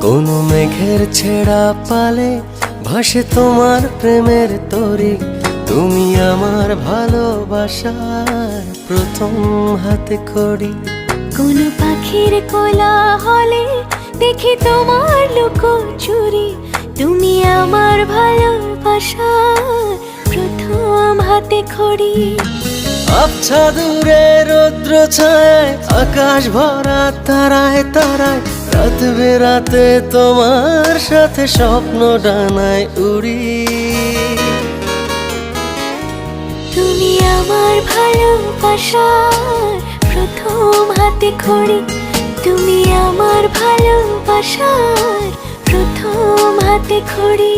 কোনো মেঘের ছেঁড়া পালে ভাসে তোমার প্রেমের তরি। তুমি আমার ভালোবাসার প্রথম হাতে খড়ি। কোনো পাখির কোলাহলে দেখি তোমার লুকোচুরি। তুমি আমার ভালোবাসার প্রথম হাতে খড়ি। আবছা দূরে রৌদ্র ছায়, আকাশ ভরা তারায় তারায়, রাত বেরাতে তোমার সাথে স্বপ্ন ডানায় উড়ি। তুমি আমার ভালোবাসার প্রথম হাতে খড়ি। তুমি আমার ভালোবাসার প্রথম হাতে খড়ি।